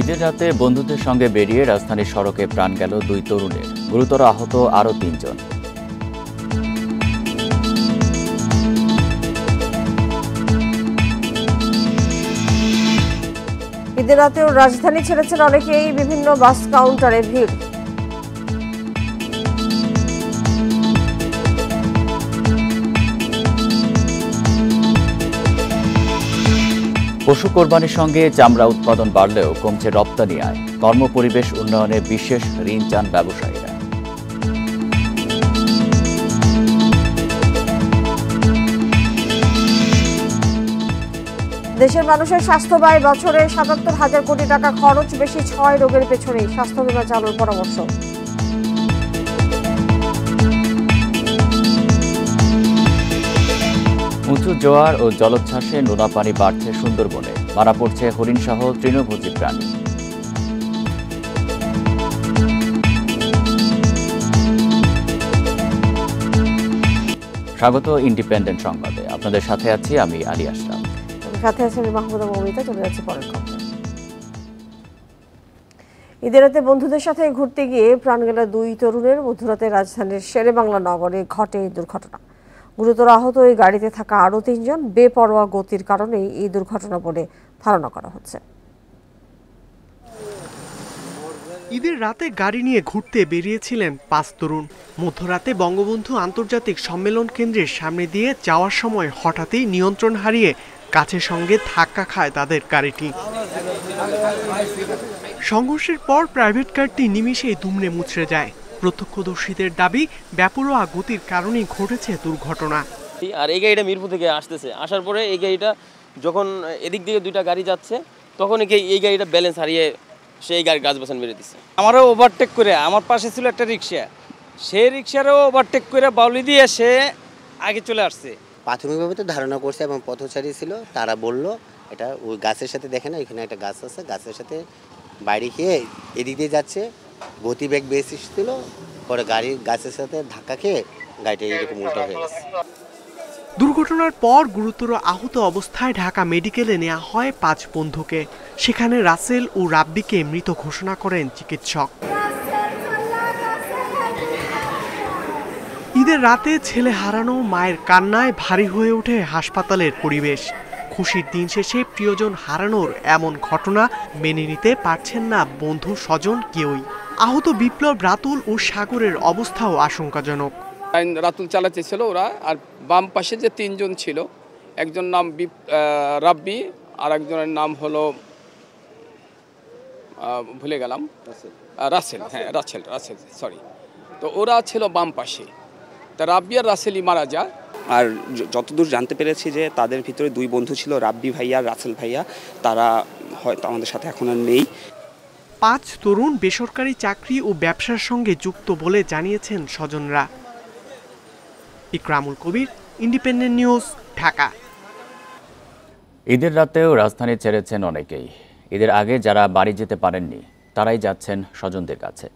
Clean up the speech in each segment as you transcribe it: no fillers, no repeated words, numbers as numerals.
ঈদের রাতে বন্ধুদের সঙ্গে বেরিয়ে রাজধানীর সড়কে প্রাণ গেল 2 তরুণের, গুরুতর আহত আরও 3 জন। ঈদের রাতেও রাজধানী ছেড়েছেন অনেকেই, বিভিন্ন বাস কাউন্টারে ভিড়। পশু কোরবানির সঙ্গে চামড়া উৎপাদন বাড়লেও কমছে রপ্তানি আয়, কর্মপরিবেশ উন্নয়নে বিশেষ ঋণ চান ব্যবসায়ীরা। দেশের মানুষের স্বাস্থ্য ব্যয় বছরে ৭৭,০০০ কোটি টাকা খরচ, বেশি 6 রোগের পেছনেই স্বাস্থ্য বীমা চালুর পরামর্শ। উঁচু জোয়ার ও জলোচ্ছ্বাসে নোনা পানি বাড়ছে সুন্দরবনে, মারা পড়ছে হরিণসহ তৃণভোজী প্রাণী। স্বাগত ইন্ডিপেন্ডেন্ট সংবাদে, আপনাদের সাথে আছি আমি আলী আশরাফ, সাথে আছে আমি মাহমুদা মমিতা। চলে যাচ্ছি পরের খবরে। ঈদের রাতে বন্ধুদের সাথে ঘুরতে গিয়ে প্রাণ গেল 2 তরুণের, মধ্যরাতে রাজধানীর শেরেবাংলা নগরে ঘটে দুর্ঘটনা। গুরুতর আহত ওই গাড়িতে থাকা আরও 3 জন। বেপরোয়া গতির কারণেই এই দুর্ঘটনা বলে ধারণা করা হচ্ছে। ঈদের রাতে গাড়ি নিয়ে ঘুরতে বেরিয়েছিলেন 5 তরুণ। মধ্যরাতে বঙ্গবন্ধু আন্তর্জাতিক সম্মেলন কেন্দ্রের সামনে দিয়ে যাওয়ার সময় হঠাৎই নিয়ন্ত্রণ হারিয়ে গাছের সঙ্গে ধাক্কা খায় তাদের গাড়িটি। সংঘর্ষের পর প্রাইভেট কারটি নিমিষেই দুমড়ে মুচড়ে যায়। প্রত্যক্ষদর্শীদের দাবি, বেপরোয়া গতির কারণেই ঘটেছে দুর্ঘটনা। আর এই গাড়িটা মিরপুর থেকে আসতেছে, আসার পরে এই গাড়িটা যখন এদিক দিয়ে 2টা গাড়ি যাচ্ছে, তখন এই গাড়িটা ব্যালেন্স হারিয়ে সেই গাড়ি গাছ বসান মেরে দিচ্ছে। আমারও ওভারটেক করে, আমার পাশে ছিল একটা রিক্সা, সেই রিক্সারও ওভারটেক করে বাউলি দিয়ে সে আগে চলে আসছে। প্রাথমিকভাবে তো ধারণা করছে এবং পথচারী ছিল, তারা বলল এটা ওই গাছের সাথে দেখে না, এখানে একটা গাছ আছে, গাছের সাথে বাইরে খেয়ে এদিক দিয়ে যাচ্ছে, গতিবেগ বেশি ছিল, পরে গাড়ি গাছের সাথে ধাক্কা খেয়ে গাড়িটা এরকম উল্টো হয়ে গেছে। দুর্ঘটনার পর গুরুতর আহত অবস্থায় ঢাকা মেডিকেলে নেওয়া হয় 5 বন্ধুকে। সেখানে রাসেল ও রাব্বিকে মৃত ঘোষণা করেন চিকিৎসক। ঈদের রাতে ছেলে হারানো মায়ের কান্নায় ভারী হয়ে ওঠে হাসপাতালের পরিবেশ। খুশির দিন শেষে প্রিয়জন হারানোর এমন ঘটনা মেনে নিতে পারছেন না বন্ধু স্বজন কেউই। আহত বিপ্লব, রাতুল ও সাগরের অবস্থাও আশঙ্কাজনক। রাতুল চালাতেছিল ওরা, আর বাম পাশে যে 3 জন ছিল, একজন নাম রাব্বি, আর একজনের নাম হলো ভুলে গেলাম, রাসেল। হ্যাঁ, রাসেল সরি। তো ওরা ছিল বাম পাশে, তা রাব্বি আর রাসেলই মারা যায়। আর যতদূর জানতে পেরেছি যে তাদের ভিতরে 2 বন্ধু ছিল, রাব্বি ভাইয়া আর রাসেল ভাইয়া, তারা হয়তো আমাদের সাথে এখন আর নেই। 5 তরুণ বেসরকারি চাকরি ও ব্যবসার সঙ্গে যুক্ত বলে জানিয়েছেন স্বজনরা। ইকরামুল কবির, ইন্ডিপেন্ডেন্ট নিউজ, ঢাকা। ঈদের রাতেও রাজধানী ছেড়েছেন অনেকেই। ঈদের আগে যারা বাড়ি যেতে পারেননি তারাই যাচ্ছেন স্বজনদের কাছে।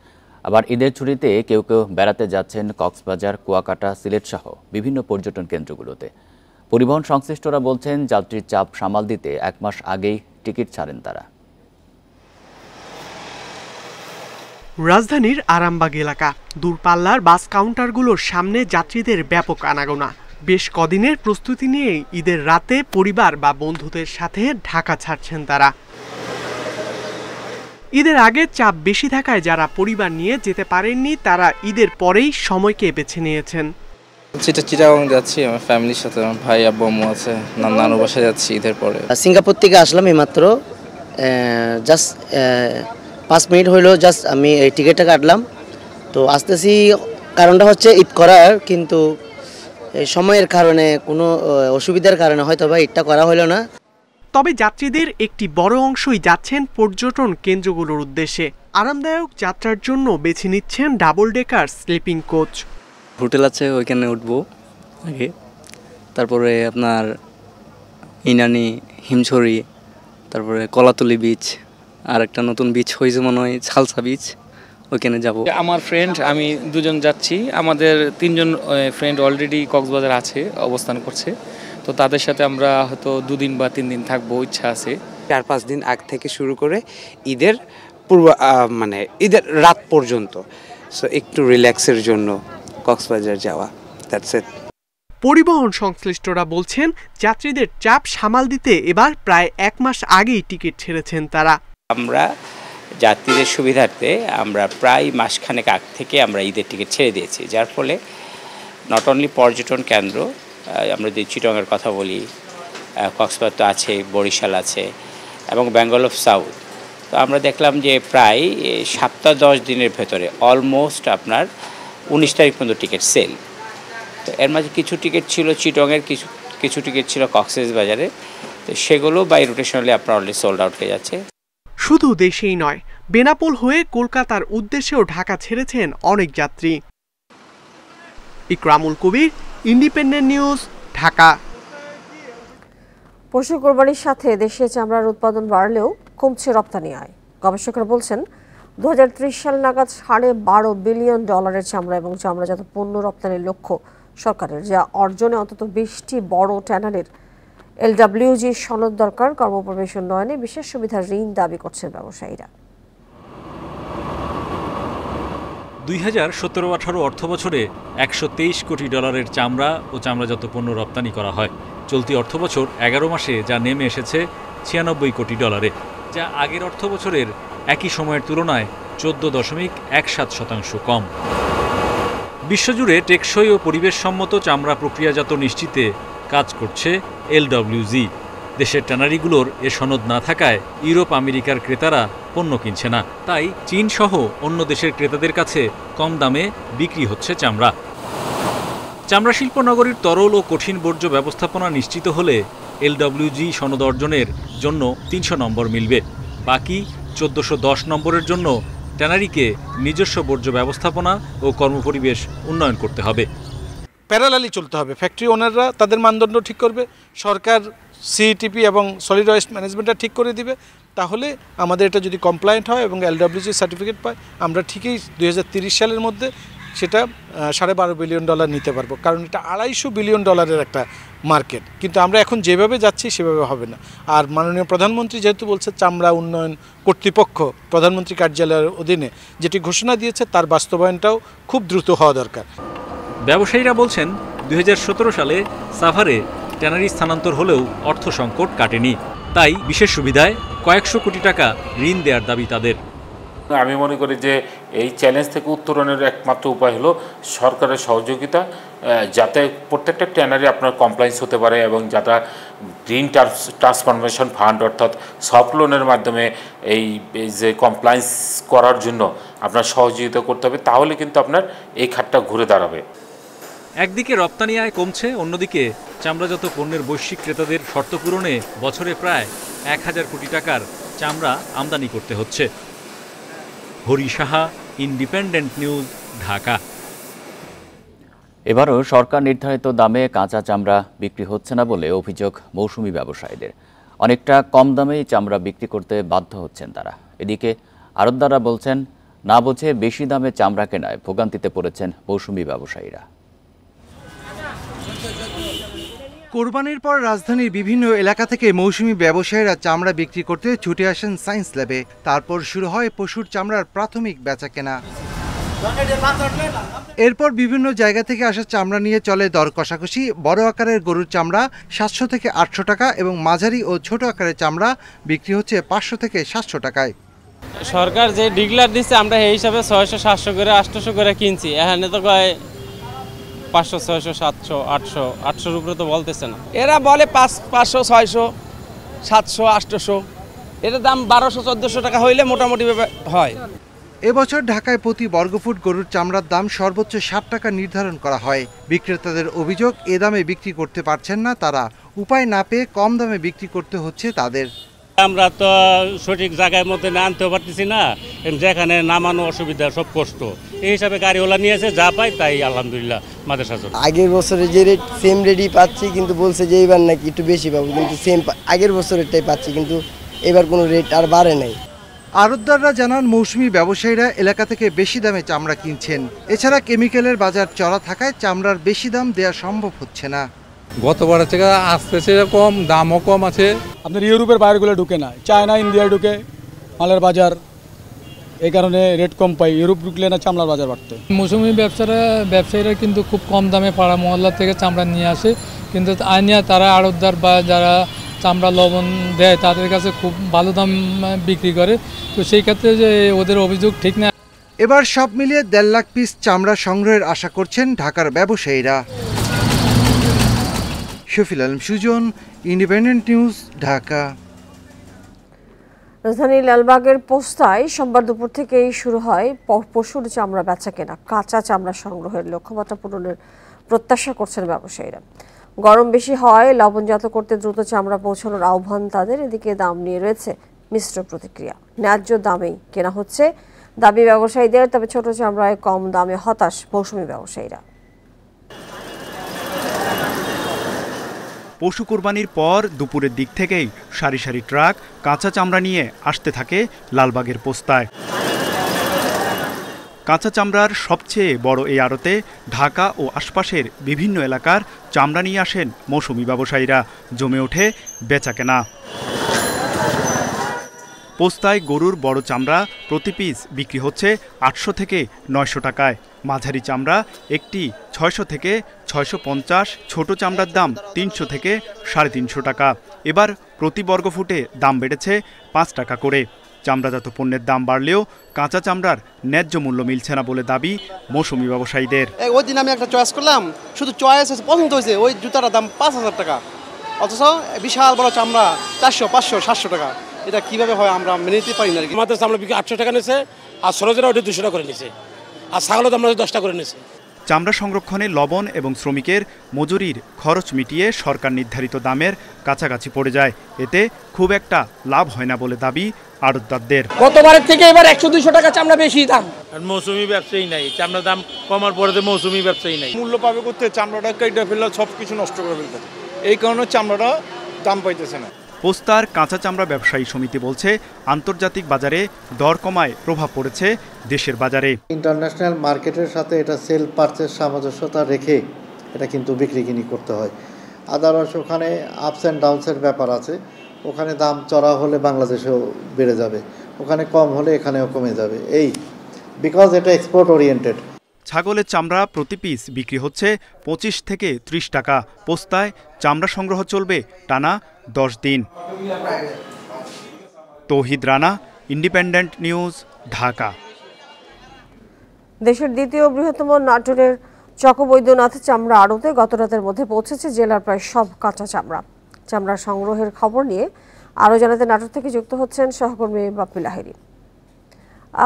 আবার ঈদের ছুটিতে কেউ কেউ বেড়াতে যাচ্ছেন কক্সবাজার, কুয়াকাটা, সিলেট সহ বিভিন্ন পর্যটন কেন্দ্রগুলোতে। পরিবহন সংশ্লিষ্টরা বলছেন, যাত্রীর চাপ সামাল দিতে 1 মাস আগেই টিকিট ছাড়েন তারা। রাজধানীর আরামবাগ এলাকা, দূরপাল্লার বাস কাউন্টারগুলোর সামনে যাত্রীদের ব্যাপক আনাগোনা। বেশ কদিনের প্রস্তুতি নিয়ে ঈদের রাতে পরিবার বা বন্ধুদের সাথে ঢাকা ছাড়ছেন তারা। ঈদের আগে চাপ বেশি থাকায় যারা পরিবার নিয়ে যেতে পারেননি তারা ঈদের পরেই সময়কে বেছে নিয়েছেন। চিটাগং যাচ্ছি আমার ফ্যামিলির সাথে, আমার ভাই আব্বু আম্মু আছে, নানুর বাসায় যাচ্ছি ঈদের পরে। সিঙ্গাপুর থেকে আসলাম এইমাত্র, জাস্ট 5 মিনিট হইলো, জাস্ট আমি এই টিকিটটা কাটলাম। তো আসতেছি, কারণটা হচ্ছে ঈদ করার, কিন্তু সময়ের কারণে কোনো অসুবিধার কারণে হয়তো বা ঈদটা করা হলো না। তবে যাত্রীদের একটি বড় অংশই যাচ্ছেন পর্যটন কেন্দ্রগুলোর উদ্দেশ্যে। আরামদায়ক যাত্রার জন্য বেছে নিচ্ছেন double decker sleeping coach. Hotel আছে, ওইখানে উঠবো আগে, তারপরে আপনার ইনানি, হিমছড়ি, তারপরে কলাতলি বিচ, আর একটা নতুন বিচ হয়েছে মনে হয় ছালসা বিচ, ওইখানে যাব। আমার ফ্রেন্ড, আমি 2 জন যাচ্ছি। আমাদের 3 জন ফ্রেন্ড অলরেডি কক্সবাজার আছে, অবস্থান করছে। তো তাদের সাথে আমরা হয়তো 2 দিন বা 3 দিন থাকবো, ইচ্ছা আছে। 4-5 দিন আগ থেকে শুরু করে ঈদের মানে ঈদের রাত পর্যন্ত, সো একটু রিল্যাক্সের জন্য কক্সবাজার যাওয়া, দ্যাটস ইট। পরিবহন সংশ্লিষ্টরা বলছেন যাত্রীদের চাপ সামাল দিতে এবার প্রায় 1 মাস আগেই টিকিট ছেড়েছেন তারা। আমরা যাত্রীদের সুবিধার্থে আমরা প্রায় মাসখানেক আগ থেকে আমরা ঈদের টিকিট ছেড়ে দিয়েছি, যার ফলে নট অনলি পর্যটন কেন্দ্র, আমরা যদি চিটংয়ের কথা বলি, কক্সবাজার তো আছে, বরিশাল আছে এবং বেঙ্গল অফ সাউথ, তো আমরা দেখলাম যে প্রায় 7-10 দিনের ভেতরে অলমোস্ট আপনার 19 তারিখ পর্যন্ত টিকিট সেল। তো এর মাঝে কিছু টিকিট ছিল চিটংয়ের, কিছু টিকিট ছিল কক্সবাজারে, তো সেগুলো বাই রোটেশনালি আপনার অলরেডি সোল্ড আউট হয়ে যাচ্ছে। শুধু দেশেই নয়, বেনাপোল হয়ে কলকাতার উদ্দেশ্যেও ঢাকা ছেড়েছেন অনেক যাত্রী। ইকরামুল কবির, ইন্ডিপেন্ডেন্ট নিউজ, ঢাকা। পশু কোরবানির সাথে দেশে চামড়ার উৎপাদন বাড়লেও কমছে রপ্তানি আয়। গবেষকরা বলছেন 2030 সাল নাগাদ $12.5 বিলিয়ন চামড়া এবং চামড়াজাত পণ্য রপ্তানির লক্ষ্য সরকারের, যা অর্জনে অন্তত 20টি বড় ট্যানারির LWG সনদ দরকার। কর্মপরিবেশ উন্নয়নে বিশেষ সুবিধার ঋণ দাবি করছেন ব্যবসায়ীরা। 2017-18 অর্থবছরে $123 কোটি চামড়া ও চামড়াজাত পণ্য রপ্তানি করা হয়। চলতি অর্থবছর 11 মাসে যা নেমে এসেছে $96 কোটি, যা আগের অর্থবছরের একই সময়ের তুলনায় 14.17% কম। বিশ্বজুড়ে টেকসই ও পরিবেশসম্মত চামড়া প্রক্রিয়াজাত নিশ্চিতে কাজ করছে LWG। দেশের ট্যানারিগুলোর এ সনদ না থাকায় ইউরোপ আমেরিকার ক্রেতারা পণ্য কিনছে না, তাই চীন সহ অন্য দেশের ক্রেতাদের কাছে কম দামে বিক্রি হচ্ছে চামড়া। চামড়া শিল্প নগরীর তরল ও কঠিন বর্জ্য ব্যবস্থাপনা নিশ্চিত হলে LWG সনদ অর্জনের জন্য 300 নম্বর মিলবে। বাকি 1410 নম্বরের জন্য ট্যানারিকে নিজস্ব বর্জ্য ব্যবস্থাপনা ও কর্মপরিবেশ উন্নয়ন করতে হবে। প্যারালালি চলতে হবে। ফ্যাক্টরি ওনাররা তাদের মানদণ্ড ঠিক করবে, সরকার সিইটিপি এবং সলিড ওয়েস্ট ম্যানেজমেন্টটা ঠিক করে দিবে। তাহলে আমাদের এটা যদি কমপ্লায়েন্ট হয় এবং LWG সার্টিফিকেট পায়, আমরা ঠিকই 2030 সালের মধ্যে সেটা $12.5 বিলিয়ন নিতে পারবো, কারণ এটা $250 বিলিয়ন একটা মার্কেট। কিন্তু আমরা এখন যেভাবে যাচ্ছি সেভাবে হবে না। আর মাননীয় প্রধানমন্ত্রী যেহেতু বলছে চামড়া উন্নয়ন কর্তৃপক্ষ প্রধানমন্ত্রী কার্যালয়ের অধীনে যেটি ঘোষণা দিয়েছে, তার বাস্তবায়নটাও খুব দ্রুত হওয়া দরকার। ব্যবসায়ীরা বলছেন 2017 সালে সাভারে ট্যানারি স্থানান্তর হলেও অর্থ সংকট কাটেনি, তাই বিশেষ সুবিধায় কয়েকশো কোটি টাকা ঋণ দেওয়ার দাবি তাদের। আমি মনে করি যে এই চ্যালেঞ্জ থেকে উত্তরণের একমাত্র উপায় হলো সরকারের সহযোগিতা, যাতে প্রত্যেকটা ট্যানারি আপনার কমপ্লায়েন্স হতে পারে এবং যাতে গ্রিন ট্রান্সফরমেশন ফান্ড অর্থাৎ সফট লোনের মাধ্যমে এই যে কমপ্লায়েন্স করার জন্য আপনার সহযোগিতা করতে হবে, তাহলে কিন্তু আপনার এই খাতটা ঘুরে দাঁড়াবে। একদিকে রপ্তানি আয় কমছে, অন্যদিকে চামড়াজাত পণ্যের বৈশ্বিক ক্রেতাদের শর্ত পূরণে বছরে প্রায় 1000 কোটি টাকার চামড়া আমদানি করতে হচ্ছে। Hari Saha, independent news, Dhaka. এবারও সরকার নির্ধারিত দামে কাঁচা চামড়া বিক্রি হচ্ছে না বলে অভিযোগ মৌসুমি ব্যবসায়ীদের। অনেকটা কম দামেই চামড়া বিক্রি করতে বাধ্য হচ্ছেন তারা। এদিকে আড়তদাররা বলছেন, না বুঝে বেশি দামে চামড়া কেনায় ভোগান্তিতে পড়েছেন মৌসুমি ব্যবসায়ীরা। কোরবানির পর রাজধানীর বিভিন্ন এলাকা থেকে মৌসুমি ব্যবসায়ীরা চামড়া বিক্রি করতে ছুটে আসেন সায়েন্স ল্যাবে। তারপর শুরু হয় পশুর চামড়ার প্রাথমিক বেচাকেনা। এরপর বিভিন্ন জায়গা থেকে আসা চামড়া নিয়ে চলে দর কষাকষি। বড় আকারের গরুর চামড়া 700 থেকে 800 টাকা এবং মাঝারি ও ছোট আকারের চামড়া বিক্রি হচ্ছে 500 থেকে 700 টাকায়। সরকার যে ডিক্লার দিচ্ছে আমরা এই হিসাবে 600, 700 করে 800 করে কিনছি। এখানে তো কয় 500, 600, 700, 800, 800-র উপরে তো বলতেছে না। এরা বলে 500, 600, 700, 800, এটার দাম 1200, 1400 টাকা হইলে মোটামুটি হয়। এবছর ঢাকায় প্রতি বর্গফুট গরুর চামড়ার দাম সর্বোচ্চ 60 টাকা নির্ধারণ করা হয়। বিক্রেতাদের অভিযোগ, এ দামে বিক্রি করতে পারছেন না তারা। উপায় না পেয়ে কম দামে বিক্রি করতে হচ্ছে তাদের। আমরা তো সঠিক জায়গার মধ্যে আনতেও পারতেছি না, যেখানে নামানো অসুবিধা, সব কষ্ট। এই হিসাবে গাড়িওয়ালা নিয়েছে, যা পাই তাই আলহামদুলিল্লাহ মাদ্রাসা চলে। আগের বছরে যে রেট সেম রেটই পাচ্ছি, কিন্তু বলছে যে এবার নাকি একটু বেশি পাবো, কিন্তু সেম আগের বছরেরটাই পাচ্ছি, কিন্তু এবার কোনো রেট আর বাড়ে নাই। আড়তদাররা জানান, মৌসুমি ব্যবসায়ীরা এলাকা থেকে বেশি দামে চামড়া কিনছেন। এছাড়া কেমিক্যালের বাজার চড়া থাকায় চামড়ার বেশি দাম দেওয়া সম্ভব হচ্ছে না। গতবারের থেকে আসতেছে কম, দামও কম আছে। আপনার ইউরোপের বাইরেগুলো ঢুকে না, চায়না ইন্ডিয়া ঢুকে মালের বাজার, এই কারণে রেট কম পাই। ইউরোপ ঢুকলে না চামড়ার বাজার বাড়তে। মৌসুমি ব্যবসায়ীরা কিন্তু খুব কম দামে পাড়া মহল্লা থেকে চামড়া নিয়ে আসে, কিন্তু আনিয়া তারা আড়তদার বা যারা চামড়া লবণ দেয় তাদের কাছে খুব ভালো দাম বিক্রি করে। তো সেই ক্ষেত্রে যে ওদের অভিযোগ ঠিক না। এবার সব মিলিয়ে 1.5 লাখ পিস চামড়া সংগ্রহের আশা করছেন ঢাকার ব্যবসায়ীরা। Shafil Alam Sujan, independent news, Dhaka. রাজধানীর লালবাগের পোস্তায় সোমবার দুপুর থেকেই শুরু হয় পশুর চামড়া বেচা কেনা। কাঁচা চামড়া সংগ্রহের লক্ষ্যমাত্রা পূরণের প্রত্যাশা করছেন ব্যবসায়ীরা। গরম বেশি হয় লবণজাত করতে দ্রুত চামড়া পৌঁছানোর আহ্বান তাদের। এদিকে দাম নিয়ে রয়েছে মিশ্র প্রতিক্রিয়া। ন্যায্য দামেই কেনা হচ্ছে দাবি ব্যবসায়ীদের, তবে ছোট চামড়ায় কম দামে হতাশ মৌসুমি ব্যবসায়ীরা। পশু কোরবানির পর দুপুরের দিক থেকেই সারি সারি ট্রাক কাঁচা চামড়া নিয়ে আসতে থাকে লালবাগের পোস্তায়। কাঁচা চামড়ার সবচেয়ে বড় এই আড়তে ঢাকা ও আশপাশের বিভিন্ন এলাকার চামড়া নিয়ে আসেন মৌসুমি ব্যবসায়ীরা। জমে ওঠে বেচাকেনা। পোস্তায় গরুর বড় চামড়া প্রতি পিস বিক্রি হচ্ছে 800 থেকে 900 টাকায়। মাঝারি চামড়া একটি 600 থেকে 650, ছোট চামড়ার দাম 300 থেকে 350 টাকা। এবার প্রতি বর্গফুটে দাম বেড়েছে 5 টাকা করে। চামড়াজাত পণ্যের দাম বাড়লেও কাঁচা চামড়ার ন্যায্য মূল্য মিলছে না বলে দাবি মৌসুমি ব্যবসায়ীদের। ওই দিন আমি একটা চয়েস করলাম, শুধু চয়েস পছন্দ হয়েছে, ওই জুতার দাম 5000 টাকা, অথচ বিশাল বড় চামড়া 400, 500, 700 টাকা। এটা কিভাবে হয় আমরা মেনে নিতে পারি না। আমাদের চামড়া বিক্রি 800 টাকা নিয়েছে, আর সরোজেরা ওটা 200 টাকা করে নিয়েছে, আর ছাগলের দাম 10 টাকা করে নিয়েছে। চামড়া সংরক্ষণে লবণ এবং শ্রমিকের মজুরির খরচ মিটিয়ে সরকার নির্ধারিত দামের কাছাকাছি পড়ে যায়। এতে খুব একটা লাভ হয় না বলে দাবি আড়তদারদের। গতবারের থেকে এবার 100-200 টাকা চামড়া বেশি দাম। আর মৌসুমি ব্যবসায়ী নাই, চামড়ার দাম কমার পরে মৌসুমি ব্যবসায়ী নাই। মূল্য পাবে করতে চামড়াটা কেটে ফেললে সব কিছু নষ্ট করে ফেলতে, এই কারণে চামড়াটা দাম পাইতেছে না। পোস্তার কাঁচা চামড়া ব্যবসায়ী সমিতি বলছে আন্তর্জাতিক বাজারে দর কমায় প্রভাব পড়েছে দেশের বাজারে। ইন্টারন্যাশনাল মার্কেটের সাথে এটা সেল পারচেজ সামঞ্জস্যতা রেখে এটা কিন্তু বিক্রি কিনি করতে হয়। আদারওয়াইজ ওখানে আপস অ্যান্ড ডাউনসের ব্যাপার আছে। ওখানে দাম চড়া হলে বাংলাদেশেও বেড়ে যাবে, ওখানে কম হলে এখানেও কমে যাবে, এই বিকজ এটা এক্সপোর্ট ওরিয়েন্টেড। ছাগলের চামড়া প্রতি পিস বিক্রি হচ্ছে 25 থেকে 30 টাকা। পোস্তায় চামড়া সংগ্রহ চলবে টানা 10 দিন। তৌহিদ রানা, ইন্ডিপেন্ডেন্ট নিউজ, ঢাকা। দেশের দ্বিতীয় বৃহত্তম নাটোরের চকবৈদ্যনাথ চামড়া আড়তে গতরাতের মধ্যে পৌঁছেছে জেলার প্রায় সব কাঁচা চামড়া। চামড়া সংগ্রহের খবর নিয়ে আরও জানাতে নাটোর থেকে যুক্ত হচ্ছেন সহকর্মী বাপ্পি লাহিড়ী।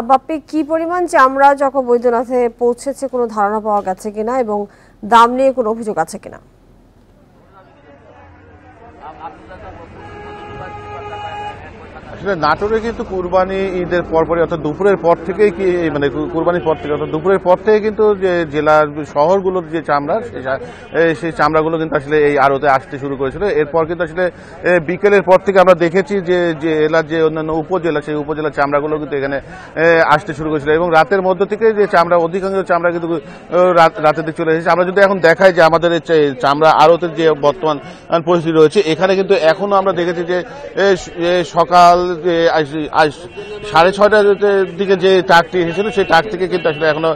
বাপ্পি, কি পরিমাণ চামড়া চকবৈদ্যনাথে পৌঁছেছে কোনো ধারণা পাওয়া গেছে কিনা এবং দাম নিয়ে কোনো অভিযোগ আছে কিনা? আসলে নাটোরে কিন্তু কুরবানি ঈদের পরপরই অর্থাৎ দুপুরের পর থেকেই মানে কুরবানির পর থেকে অর্থাৎ দুপুরের পর থেকে কিন্তু যে জেলার শহরগুলোর যে চামড়া সেই চামড়াগুলো কিন্তু আসলে এই আড়তে আসতে শুরু করেছিল। এরপর কিন্তু আসলে বিকেলের পর থেকে আমরা দেখেছি যে জেলার যে অন্যান্য উপজেলা সেই উপজেলার চামড়াগুলো কিন্তু এখানে আসতে শুরু করেছিল এবং রাতের মধ্য থেকে যে চামড়া অধিকাংশ চামড়া কিন্তু রাতের দিকে চলে এসেছে। আমরা যদি এখন দেখাই যে আমাদের চামড়া আড়তের যে বর্তমান পরিস্থিতি রয়েছে, এখানে কিন্তু এখনো আমরা দেখেছি যে সকাল 6:30টার দিকে যে ট্রাকটি এসেছিল সেই ট্রাক থেকে কিন্তু আসলে এখনো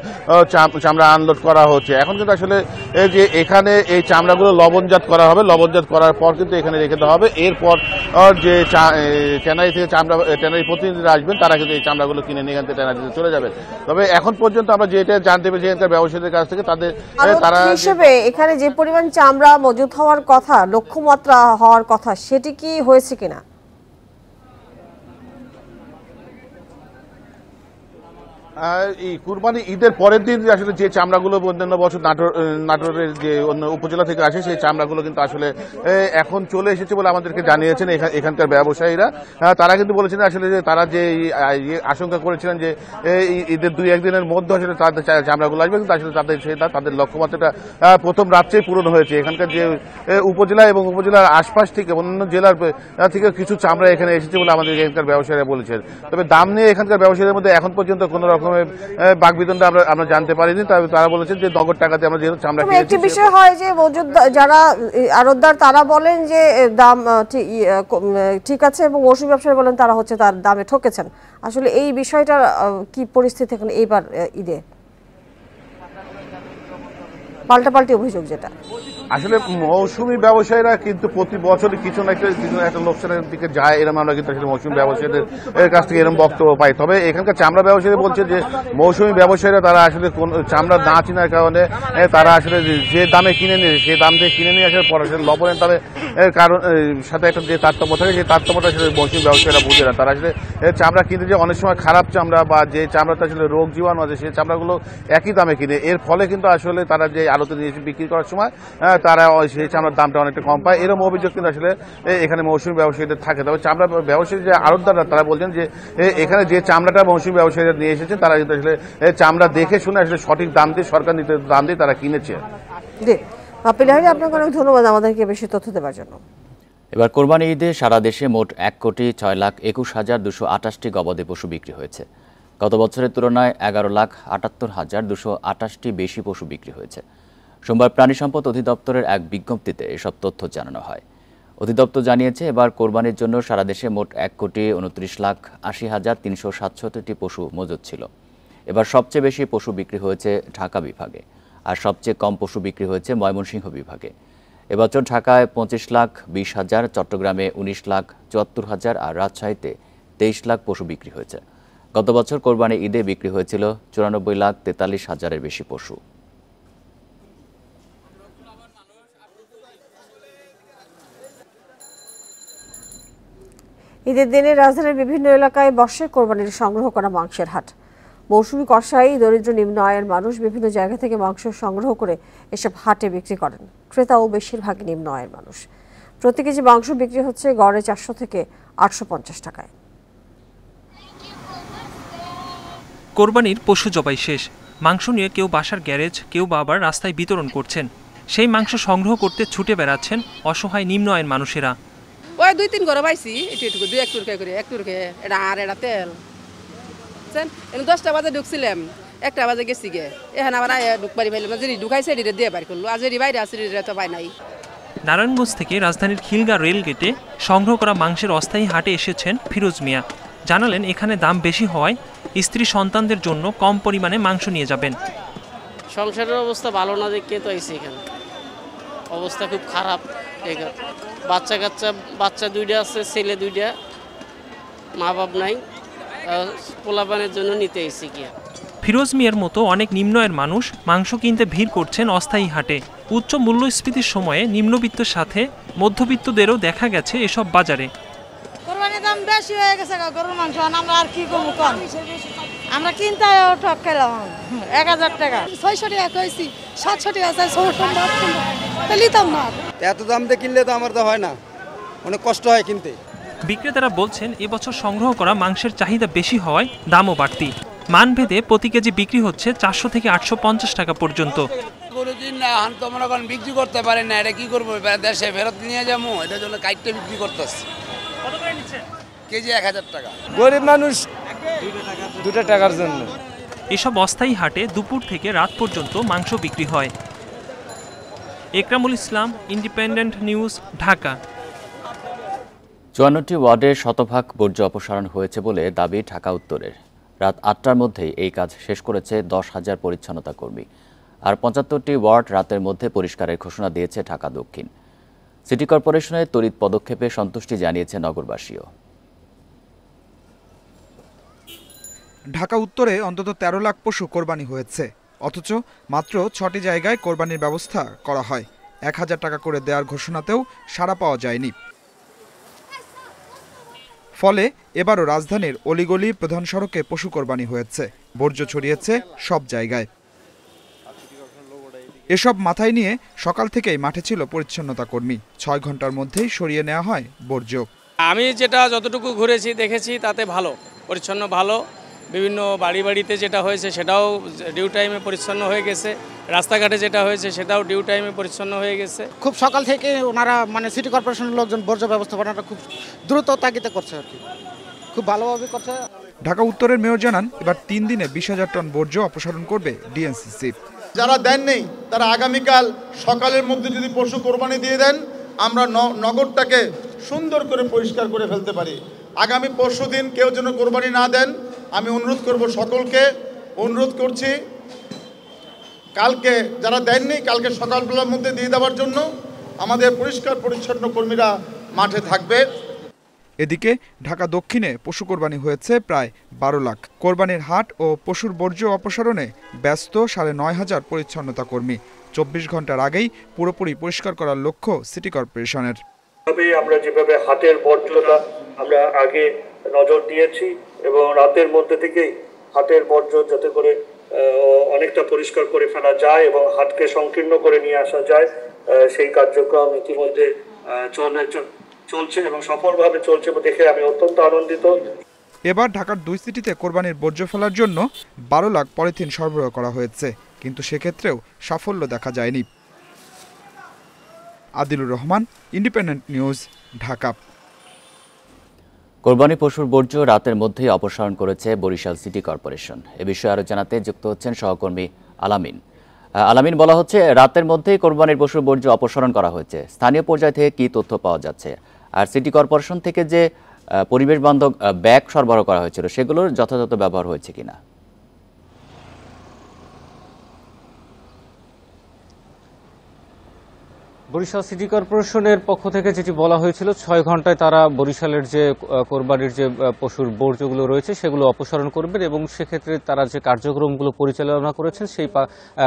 চামড়া আনলোড করা হচ্ছে। এখন কিন্তু আসলে যে এখানে এই চামড়াগুলো লবণজাত করা হবে, লবণজাত করার পর কিন্তু এখানে রেখে দেওয়া হবে। এরপর যে ট্যানারি থেকে ট্যানারি প্রতিনিধিরা আসবেন তারা কিন্তু এই চামড়াগুলো কিনে নিয়ে এখান থেকে ট্যানারিতে চলে যাবেন। তবে এখন পর্যন্ত আমরা যেটা জানতে পেরেছি এখানকার ব্যবসায়ীদের কাছ থেকে তারা হিসেবে এখানে যে পরিমাণ চামড়া মজুত হওয়ার কথা, লক্ষ্যমাত্রা হওয়ার কথা, সেটি কি হয়েছে কিনা? এই কুরবানি ঈদের পরের দিন আসলে যে চামড়াগুলো অন্যান্য বছর নাটোরের যে অন্য উপজেলা থেকে আসে সেই চামড়াগুলো কিন্তু আসলে এখন চলে এসেছে বলে আমাদেরকে জানিয়েছেন এখানকার ব্যবসায়ীরা। তারা কিন্তু বলেছেন আসলে যে তারা যে আশঙ্কা করেছিলেন যে ঈদের 2-1 দিনের মধ্যে আসলে তাদের চামড়াগুলো আসবে, কিন্তু আসলে তাদের লক্ষ্যমাত্রাটা প্রথম রাত্রেই পূরণ হয়েছে। এখানকার যে উপজেলা এবং উপজেলার আশপাশ থেকে অন্যান্য জেলার থেকে কিছু চামড়া এখানে এসেছে বলে আমাদের এখানকার ব্যবসায়ীরা বলেছেন। তবে দাম নিয়ে এখানকার ব্যবসায়ীদের মধ্যে এখন পর্যন্ত কোনো রকম রকমের বাকবিতণ্ডা আমরা জানতে পারিনি। তবে তারা বলেছেন যে নগদ টাকাতে আমরা যেহেতু চামড়া কিনেছি। একটি বিষয় হয় যে যারা আড়তদার তারা বলেন যে দাম ঠিক আছে এবং মৌসুমী ব্যবসায়ী বলেন তারা হচ্ছে তার দামে ঠকেছেন। আসলে এই বিষয়টার কি পরিস্থিতি এখন এইবার ঈদে পাল্টাপাল্টি অভিযোগ যেটা আসলে মৌসুমী ব্যবসায়ীরা কিন্তু প্রতি বছরই কিছু না একটা লোকসানের দিকে যায়, এরকম আমরা কিন্তু আসলে মৌসুমী ব্যবসায়ীদের কাছ থেকে এরকম বক্তব্য পাই। তবে এখানকার চামড়া ব্যবসায়ী বলছে যে মৌসুমী ব্যবসায়ীরা তারা আসলে কোন চামড়া না চেনার কারণে তারা আসলে যে দামে কিনে নিয়ে সেই দাম থেকে কিনে নিয়ে আসার পর আসলে লবণের দামে কারণ সাথে একটা যে তারতম্য থাকে সেই তারতম্যটা আসলে মৌসুমী ব্যবসায়ীরা বুঝে না। তারা আসলে চামড়া কিনতে যে অনেক সময় খারাপ চামড়া বা যে চামড়াতে আসলে রোগ জীবাণু আছে সেই চামড়াগুলো একই দামে কিনে, এর ফলে কিন্তু আসলে তারা যে আড়তে নিয়ে বিক্রি করার সময় তারা সেই চামড়ার দামটা অনেকটা কম পায়। এরকম অভিযোগ কিন্তু আসলে এখানে মৌসুমী ব্যবসায়ীদের থাকে। তবে চামড়া ব্যবসায়ী যে আড়তদাররা তারা বলছেন যে এখানে যে চামড়াটা মৌসুমী ব্যবসায়ীরা নিয়ে এসেছেন তারা কিন্তু আসলে চামড়া দেখে শুনে আসলে সঠিক দাম দিয়ে সরকার দাম দিয়ে তারা কিনেছে। আপনাকে অনেক ধন্যবাদ আমাদেরকে বেশি তথ্য দেওয়ার জন্য। এবার কোরবানি ঈদে সারা দেশে মোট 1,06,21,228টি গবাদি পশু বিক্রি হয়েছে। গত বছরের তুলনায় 11,78,228টি বেশি পশু বিক্রি হয়েছে। সোমবার প্রাণী সম্পদ অধিদপ্তরের এক বিজ্ঞপ্তিতে এসব তথ্য জানানো হয়। অধিদপ্তর জানিয়েছে এবার কোরবানির জন্য সারা দেশে মোট 1,29,80,367টি পশু মজুত ছিল। এবার সবচেয়ে বেশি পশু বিক্রি হয়েছে ঢাকা বিভাগে, আর সবচেয়ে কম পশু বিক্রি হয়েছে ময়মনসিংহ বিভাগে। এবছর ঢাকায় 25,20,000, চট্টগ্রামে 19,74,000 আর রাজশাহীতে 23 লাখ পশু বিক্রি হয়েছে। গত বছর কোরবানি ঈদে বিক্রি হয়েছিল 94,43,000-এর বেশি পশু। ঈদের দিনে রাজধানীর বিভিন্ন এলাকায় বসে কোরবানির সংগ্রহ করা মাংসের হাট। মৌসুমী কসাই, দরিদ্র নিম্ন আয়ের মানুষ বিভিন্ন জায়গা থেকে মাংস সংগ্রহ করে এসব হাটে বিক্রি করেন। ক্রেতাও বেশিরভাগই নিম্ন আয়ের মানুষ। প্রতি কেজি মাংস বিক্রি হচ্ছে গড়ে 400 থেকে 850 টাকায়। কোরবানির পশু জবাই শেষ, মাংস নিয়ে কেউ বাসার গ্যারেজ, কেউ বা আবার রাস্তায় বিতরণ করছেন। সেই মাংস সংগ্রহ করতে ছুটে বেড়াচ্ছেন অসহায় নিম্ন আয়ের মানুষেরা। ওই 2-3 ঘরে পাইছি, একটু 2-1 টুরকা করে 1 টুরকে এটা আর এটা তেল। 10টা বাজে ঢুকছিলাম, 1টা বাজে গেছি গে, এখানে আবার ঢুকবারি পাইলাম না, যেটি ঢুকাইছে এটি দিয়ে বাড়ি করলো, আর যেটি বাইরে আছে তো পাই নাই। নারায়ণগঞ্জ থেকে রাজধানীর খিলগা রেল গেটে সংগ্রহ করা মাংসের অস্থায়ী হাটে এসেছেন ফিরোজ মিয়া। জানালেন এখানে দাম বেশি হওয়ায় স্ত্রী সন্তানদের জন্য কম পরিমাণে মাংস নিয়ে যাবেন। সংসারের অবস্থা ভালো না দেখে তো আইছি এখানে, অবস্থা খুব খারাপ। বাচ্চা 2টা আছে, ছেলে 2টা, মা বাপ নাই, পোলাপানের জন্য নিতে এসেছি কি। ফিরোজ মিয়ার মতো অনেক নিম্ন আয়ের মানুষ মাংস কিনতে ভিড় করছেন অস্থায়ী হাটে। উচ্চ মূল্যস্ফীতির সময়ে নিম্নবিত্তের সাথে মধ্যবিত্তদেরও দেখা গেছে এসব বাজারে। কোরবানির দাম বেশি হয়ে গেছে গরুর মাংস, আমরা আর কি করবো কম, আমরা কিনতে ঠক খেলাম 1000 টাকা, 600 টাকা কইছি, 700 টাকা আছে, 600 নিতাম না। এত দাম দিয়ে কিনলে তো আমার তো হয় না, অনেক কষ্ট হয় কিনতে। বিক্রেতারা বলছেন এবছর সংগ্রহ করা মাংসের চাহিদা বেশি হওয়ায় দামও বাড়তি। মানভেদে প্রতি কেজি বিক্রি হচ্ছে 400 থেকে 850 টাকা পর্যন্ত। তো মনে করেন বিক্রি করতে পারে না, এটা কি করবো, দেশে ফেরত নিয়ে যাবো, এটার জন্য কাইটটা বিক্রি করতেছে। কেজি 1000 টাকা। গরিব মানুষ 2 টাকার জন্য। এসব অস্থায়ী হাটে দুপুর থেকে রাত পর্যন্ত মাংস বিক্রি হয়। একরামুল ইসলাম, ইন্ডিপেন্ডেন্ট নিউজ, ঢাকা। 54টি ওয়ার্ডে শতভাগ বর্জ্য অপসারণ হয়েছে বলে দাবি ঢাকা উত্তরের। রাত 8টার মধ্যেই এই কাজ শেষ করেছে 10,000 পরিচ্ছন্নতা কর্মী। আর 75টি ওয়ার্ড রাতের মধ্যে পরিষ্কারের ঘোষণা দিয়েছে ঢাকা দক্ষিণ। সিটি কর্পোরেশনের তড়িৎ পদক্ষেপে সন্তুষ্টি জানিয়েছে নগরবাসীও। ঢাকা উত্তরে অন্তত 13 লাখ পশু কোরবানি হয়েছে, অথচ মাত্র 6টি জায়গায় কোরবানির ব্যবস্থা করা হয়। 1000 টাকা করে দেওয়ার ঘোষণাতেও সাড়া পাওয়া যায়নি। ফলে এবারও রাজধানীর অলিগলি প্রধান সড়কে পশু কোরবানি হয়েছে, বর্জ্য ছড়িয়েছে সব জায়গায়। এসব মাথায় নিয়ে সকাল থেকেই মাঠে ছিল পরিচ্ছন্নতা কর্মী। 6 ঘন্টার মধ্যেই সরিয়ে নেওয়া হয় বর্জ্য। আমি যেটা যতটুকু ঘুরেছি দেখেছি তাতে ভালো, পরিচ্ছন্ন ভালো। বিভিন্ন বাড়িতে যেটা হয়েছে সেটাও ডিউ টাইমে পরিচ্ছন্ন হয়ে গেছে, রাস্তাঘাটে যেটা হয়েছে সেটাও ডিউ টাইমে পরিচ্ছন্ন হয়ে গেছে। খুব সকাল থেকে ওনারা সিটি কর্পোরেশনের লোকজন বর্জ্য ব্যবস্থাপনাটা খুব দ্রুত তাগিদে করছে আর কি, খুব ভালোভাবে করছে। ঢাকা উত্তরের মেয়র জানান, এবার 3 দিনে 20,000 টন বর্জ্য অপসারণ করবে ডিএনসিসি। যারা দেননি তারা আগামীকাল সকালের মধ্যে যদি পশু কোরবানি দিয়ে দেন, আমরা নগরটাকে সুন্দর করে পরিষ্কার করে ফেলতে পারি। আগামী পরশুদিন কেউ যেন কোরবানি না দেন, আমি অনুরোধ করব, সকলকে অনুরোধ করছি কালকে যারা দেননি কালকে সকালবেলার মধ্যে দিয়ে দেওয়ার জন্য। আমাদের পরিষ্কার পরিচ্ছন্ন কর্মীরা মাঠে থাকবে। এদিকে ঢাকা দক্ষিণে পশু কোরবানি হয়েছে প্রায় 12 লাখ। কোরবানির হাট ও পশুর বর্জ্য অপসারণে ব্যস্ত 9,500 পরিচ্ছন্নতা কর্মী। 24 ঘন্টার আগেই পুরোপুরি পরিষ্কার করার লক্ষ্য সিটি কর্পোরেশনের। আমরা যেভাবে হাটের বর্জ্যটা আমরা আগে নজর দিয়েছি এবং রাতের মধ্যে থেকেই হাটের বর্জ্য যাতে করে অনেকটা পরিষ্কার করে ফেলা যায় এবং হাটকে সংকীর্ণ করে নিয়ে আসা যায়, সেই কার্যক্রম ইতিমধ্যে চলছে এবং সফলভাবে চলছে দেখে আমি অত্যন্ত আনন্দিত। এবার ঢাকার 2 সিটিতে কোরবানির বর্জ্য ফেলার জন্য 12 লাখ পলিথিন সরবরাহ করা হয়েছে, কিন্তু সেক্ষেত্রেও সাফল্য দেখা যায়নি। Adilur Rahman, independent news, Dhaka. কোরবানি পশুর বর্জ্য রাতের মধ্যেই অপসারণ করেছে বরিশাল সিটি কর্পোরেশন। এ বিষয়ে আরো জানাতে যুক্ত হচ্ছেন সহকর্মী আলামিন। আলামিন, বলা হচ্ছে রাতের মধ্যেই কোরবানির পশুর বর্জ্য অপসারণ করা হয়েছে। স্থানীয় পর্যায় থেকে কি তথ্য পাওয়া যাচ্ছে? আর সিটি কর্পোরেশন থেকে যে পরিবেশ বান্ধব ব্যাগ সরবরাহ করা হয়েছিল সেগুলোর যথাযথ ব্যবহার হয়েছে কিনা? বরিশাল সিটি কর্পোরেশনের পক্ষ থেকে যেটি বলা হয়েছিল, 6 ঘন্টায় তারা বরিশালের যে কোরবানির যে পশুর বর্জ্যগুলো রয়েছে সেগুলো অপসারণ করবেন এবং সেক্ষেত্রে তারা যে কার্যক্রমগুলো পরিচালনা করেছেন সেই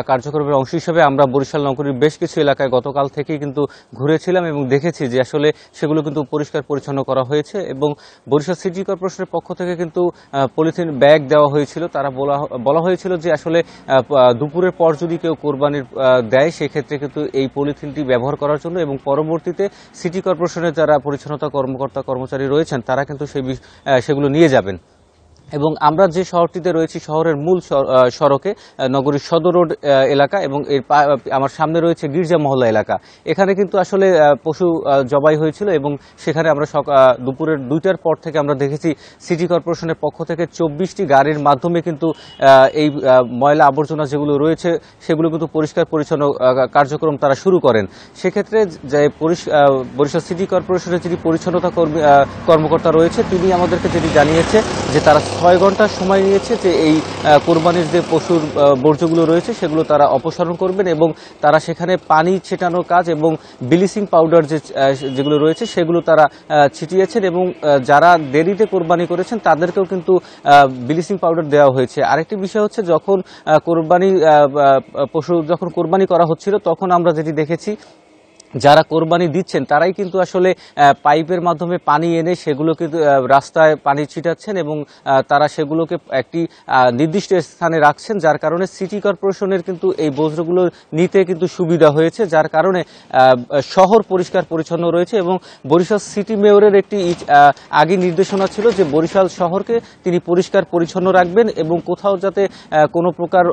কার্যক্রমের অংশ হিসেবে আমরা বরিশাল নগরীর বেশ কিছু এলাকায় গতকাল থেকেই কিন্তু ঘুরেছিলাম এবং দেখেছি যে আসলে সেগুলো কিন্তু পরিষ্কার পরিচ্ছন্ন করা হয়েছে এবং বরিশাল সিটি কর্পোরেশনের পক্ষ থেকে কিন্তু পলিথিন ব্যাগ দেওয়া হয়েছিল। তারা বলা হয়েছিল যে আসলে দুপুরের পর যদি কেউ কোরবানির দেয় সেক্ষেত্রে কিন্তু এই পলিথিনটি ব্যবহার করার জন্য এবং পরবর্তীতে সিটি কর্পোরেশনের যারা পরিচ্ছন্নতা কর্মকর্তা কর্মচারী রয়েছেন তারা কিন্তু সেগুলো নিয়ে যাবেন। এবং আমরা যে শহরটিতে রয়েছি শহরের মূল সড়কে নগরীর সদর রোড এলাকা এবং এর আমার সামনে রয়েছে গির্জা মহল্লা এলাকা। এখানে কিন্তু আসলে পশু জবাই হয়েছিল এবং সেখানে আমরা দুপুরের 2টার পর থেকে আমরা দেখেছি সিটি কর্পোরেশনের পক্ষ থেকে 24টি গাড়ির মাধ্যমে কিন্তু এই ময়লা আবর্জনা যেগুলো রয়েছে সেগুলো কিন্তু পরিষ্কার পরিচ্ছন্ন কার্যক্রম তারা শুরু করেন। সেক্ষেত্রে যে বরিশাল সিটি কর্পোরেশনের যিনি পরিচ্ছন্নতা কর্মকর্তা রয়েছে তিনি আমাদেরকে যেটি জানিয়েছে যে তারা 6 ঘন্টা সময় নিয়েছে যে এই কোরবানির যে পশুর বর্জ্যগুলো রয়েছে সেগুলো তারা অপসারণ করবেন এবং তারা সেখানে পানি ছেটানোর কাজ এবং ব্লিচিং পাউডার যেগুলো রয়েছে সেগুলো তারা ছিটিয়েছেন এবং যারা দেরিতে কোরবানি করেছেন তাদেরকেও কিন্তু ব্লিচিং পাউডার দেওয়া হয়েছে। আরেকটি বিষয় হচ্ছে যখন পশু যখন কোরবানি করা হচ্ছিল তখন আমরা যেটি দেখেছি যারা কোরবানি দিচ্ছেন তারাই কিন্তু আসলে পাইপের মাধ্যমে পানি এনে সেগুলোকে রাস্তায় পানি ছিটাচ্ছেন এবং তারা সেগুলোকে একটি নির্দিষ্ট স্থানে রাখছেন, যার কারণে সিটি কর্পোরেশনের কিন্তু এই বর্জ্যগুলো নিতে কিন্তু সুবিধা হয়েছে, যার কারণে শহর পরিষ্কার পরিচ্ছন্ন রয়েছে। এবং বরিশাল সিটি মেয়রের একটি আগে নির্দেশনা ছিল যে বরিশাল শহরকে তিনি পরিষ্কার পরিচ্ছন্ন রাখবেন এবং কোথাও যাতে কোনো প্রকার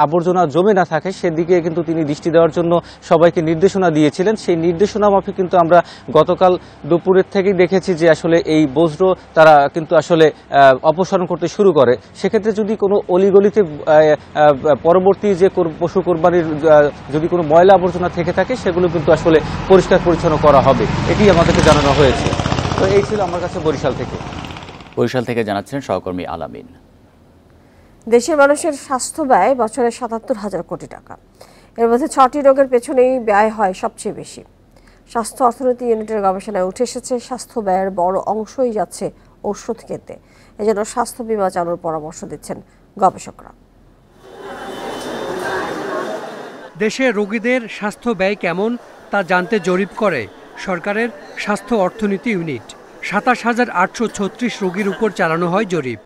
আবর্জনা জমে না থাকে সেদিকে কিন্তু তিনি দৃষ্টি দেওয়ার জন্য সবাইকে নির্দেশনা দিয়েছিলেন। সেই নির্দেশনা মাফিক কিন্তু আমরা গতকাল দুপুরের থেকেই দেখেছি যে আসলে এই বজ্র তারা কিন্তু আসলে অপসারণ করতে শুরু করে। সেক্ষেত্রে যদি কোনো অলিগলিতে পরবর্তী যে পশু কোরবানির যদি কোনো ময়লা আবর্জনা থেকে থাকে সেগুলো কিন্তু আসলে পরিষ্কার পরিচ্ছন্ন করা হবে, এটি আমাদেরকে জানানো হয়েছে। তো এই ছিল আমার কাছে বরিশাল থেকে জানাচ্ছেন সহকর্মী আলামিন। দেশের মানুষের স্বাস্থ্য ব্যয় বছরে ৭৭,০০০ কোটি টাকা। এর মধ্যে 6টি রোগের পেছনেই ব্যয় হয় সবচেয়ে বেশি। স্বাস্থ্য অর্থনীতি ইউনিটের গবেষণায় উঠে এসেছে স্বাস্থ্য ব্যয়ের বড় অংশই যাচ্ছে ঔষধ কিনতে। এজন্য স্বাস্থ্য বীমা চালুর পরামর্শ দিচ্ছেন গবেষকরা। দেশে রোগীদের স্বাস্থ্য ব্যয় কেমন তা জানতে জরিপ করে সরকারের স্বাস্থ্য অর্থনীতি ইউনিট। ২৭,৮৩৬ রোগীর উপর চালানো হয় জরিপ।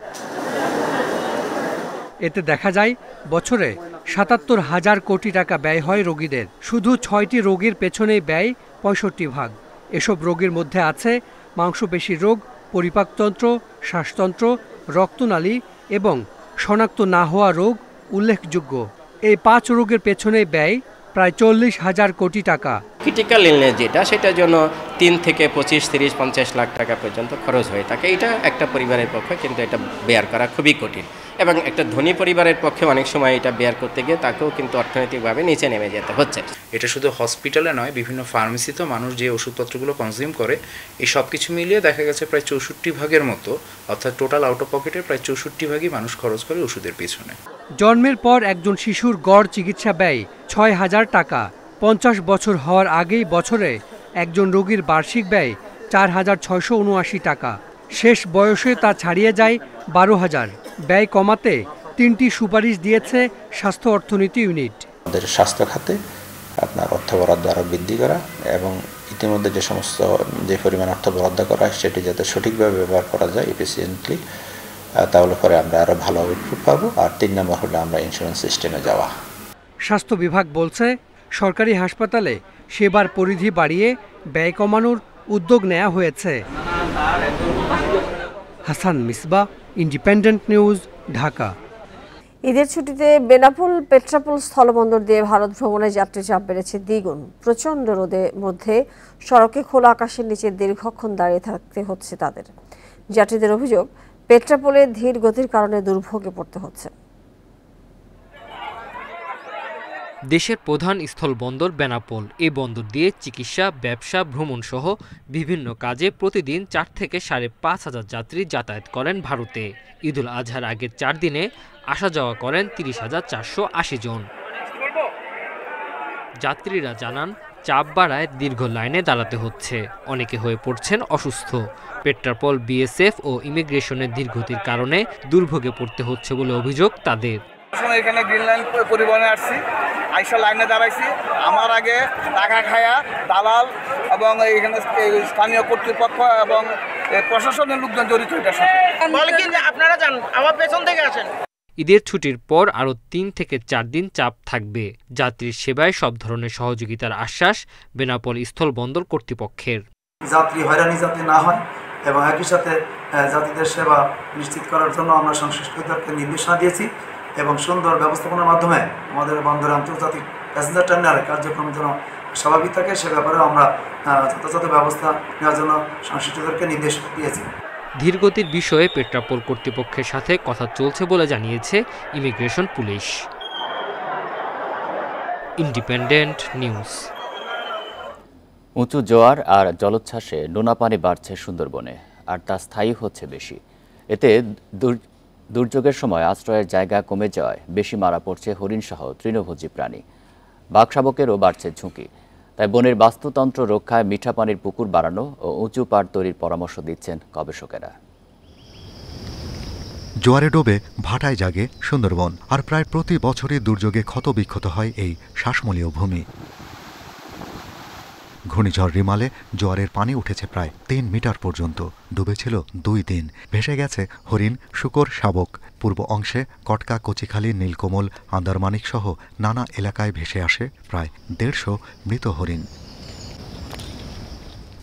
এতে দেখা যায় বছরে ৭৭,০০০ কোটি টাকা ব্যয় হয় রোগীদের। শুধু 6টি রোগের পেছনেই ব্যয় ৬৫ ভাগ। এসব রোগের মধ্যে আছে মাংসপেশির রোগ, পরিপাকতন্ত্র, শ্বাসতন্ত্র, রক্তনালী এবং শনাক্ত না হওয়া রোগ উল্লেখযোগ্য। এই 5 রোগের পেছনে ব্যয় প্রায় 40,000 কোটি টাকা। ক্রিটিক্যাল ইলনেস যেটা, সেটার জন্য 3 থেকে 25, 30, 50 লাখ টাকা পর্যন্ত খরচ হয়ে থাকে। এটা একটা পরিবারের পক্ষে কিন্তু এটা বেয়ার করা খুবই কঠিন, এবং একটা ধনী পরিবারের পক্ষে অনেক সময় এটা বেয়ার করতে গিয়ে তাকেও কিন্তু অর্থনৈতিকভাবে নিচে নেমে যেতে হচ্ছে। এটা শুধু হসপিটালে নয়, বিভিন্ন ফার্মেসিতেও মানুষ যে ওষুধপত্রগুলো কনজিউম করে, এই সব কিছু মিলিয়ে দেখা গেছে প্রায় 64 ভাগের মতো, অর্থাৎ টোটাল আউট অফ পকেটের প্রায় 64 ভাগই মানুষ খরচ করে ওষুধের পিছনে। জন্মের পর একজন শিশুর গড় চিকিৎসা ব্যয় 6,000 টাকা। 50 বছর হওয়ার আগেই বছরে একজন রোগীর বার্ষিক ব্যয় 4,679 টাকা। শেষ বয়সে তা ছাড়িয়ে যায় 12,000। ব্যয় কমাতে 3টি সুপারিশ দিয়েছে স্বাস্থ্য অর্থনীতি ইউনিট। আমাদের স্বাস্থ্য খাতে আপনার অর্থ বরাদ্দ আরও বৃদ্ধি করা, এবং ইতিমধ্যে যে পরিমাণ অর্থ বরাদ্দ করা হয় সেটি যাতে সঠিকভাবে ব্যবহার করা যায় এফিসিয়েন্টলি, তাহলে পরে আমরা আরও ভালো আউটপুট পাবো। আর 3 নম্বর হলো আমরা ইন্স্যুরেন্স সিস্টেমে যাওয়া। স্বাস্থ্য বিভাগ বলছে সরকারি হাসপাতালে সেবার পরিধি বাড়িয়ে ব্যয় কমানোর উদ্যোগ নেওয়া হয়েছে। Hasan Misba, independent news, Dhaka. ঈদের ছুটিতে বেনাপোল পেট্রাপোল স্থলবন্দর দিয়ে ভারত ভ্রমণে যাত্রী চাপ বেড়েছে দ্বিগুণ। প্রচণ্ড রোদের মধ্যে সড়কে খোলা আকাশের নিচে দীর্ঘক্ষণ দাঁড়িয়ে থাকতে হচ্ছে তাদের। যাত্রীদের অভিযোগ, পেট্রাপোলে ধীর গতির কারণে দুর্ভোগে পড়তে হচ্ছে। দেশের প্রধান স্থলবন্দর বেনাপোল। এই বন্দর দিয়ে চিকিৎসা, ব্যবসা, ভ্রমণ সহ বিভিন্ন কাজে প্রতিদিন 4 থেকে 5,500 যাত্রী যাতায়াত করেন ভারতে। ঈদুল আজহার আগের 4 দিনে আসা যাওয়া করেন 30,480 জন। যাত্রীরা জানান, চাপ বাড়ায় দীর্ঘ লাইনে দাঁড়াতে হচ্ছে। অনেকে হয়ে পড়ছেন অসুস্থ। পেট্রাপোল, বিএসএফ ও ইমিগ্রেশনের ধীরগতির কারণে দুর্ভোগে পড়তে হচ্ছে বলে অভিযোগ তাদের। এখানে গ্রিন লাইন পরিবহনে আসছি, আইসা লাইনে দাঁড়াইছি। আমার আগে টাকা খায়া দালাল এবং এখানে স্থানীয় কর্তৃপক্ষ এবং প্রশাসনের লোকজন জড়িত এটার সাথে। আপনারা যান, আমার পেছন থেকে আসেন। ঈদের ছুটির পর আরও 3 থেকে 4 দিন চাপ থাকবে। যাত্রীর সেবায় সব ধরনের সহযোগিতার আশ্বাস বেনাপোল স্থলবন্দর কর্তৃপক্ষের। যাত্রী হয়রানি যাতে না হয় এবং একই সাথে যাত্রীদের সেবা নিশ্চিত করার জন্য আমরা সংশ্লিষ্টদেরকে নির্দেশনা দিয়েছি, এবং সুন্দর ব্যবস্থাপনার মাধ্যমে আমাদের বন্দরে আন্তর্জাতিক প্যাসেঞ্জার টার্মিনাল কার্যক্রম যেন স্বাভাবিক থাকে সে ব্যাপারেও আমরা যথাযথ ব্যবস্থা নেওয়ার জন্য সংশ্লিষ্টদেরকে নির্দেশ দিয়েছি। ধীরগতির বিষয়ে পেট্রাপোল কর্তৃপক্ষের সাথে কথা চলছে বলে জানিয়েছে ইমিগ্রেশন পুলিশ। Independent news. উঁচু জোয়ার আর জলোচ্ছ্বাসে নোনা পানি বাড়ছে সুন্দরবনে, আর তা স্থায়ী হচ্ছে বেশি। এতে দুর্যোগের সময় আশ্রয়ের জায়গা কমে যাওয়ায় বেশি মারা পড়ছে হরিণসহ তৃণভোজী প্রাণী। বাঘশাবকেরও বাড়ছে ঝুঁকি। তাই বনের বাস্তুতন্ত্র রক্ষায় মিঠা পানির পুকুর বাড়ানো ও উঁচু পাড় তৈরির পরামর্শ দিচ্ছেন গবেষকেরা। জোয়ারে ডোবে ভাটায় জাগে সুন্দরবন, আর প্রায় প্রতি বছরই দুর্যোগে ক্ষতবিক্ষত হয় এই শ্বাসমূলীয় ভূমি। ঘূর্ণিঝড় রিমালে জোয়ারের পানি উঠেছে প্রায় 3 মিটার পর্যন্ত। ডুবেছিল 2 দিন। ভেসে গেছে হরিণ, শূকর, শাবক। পূর্ব অংশে কটকা, কচিখালী, নীলকমল, আন্দারমানিক সহ নানা এলাকায় ভেসে আসে প্রায় 150 মৃত হরিণ।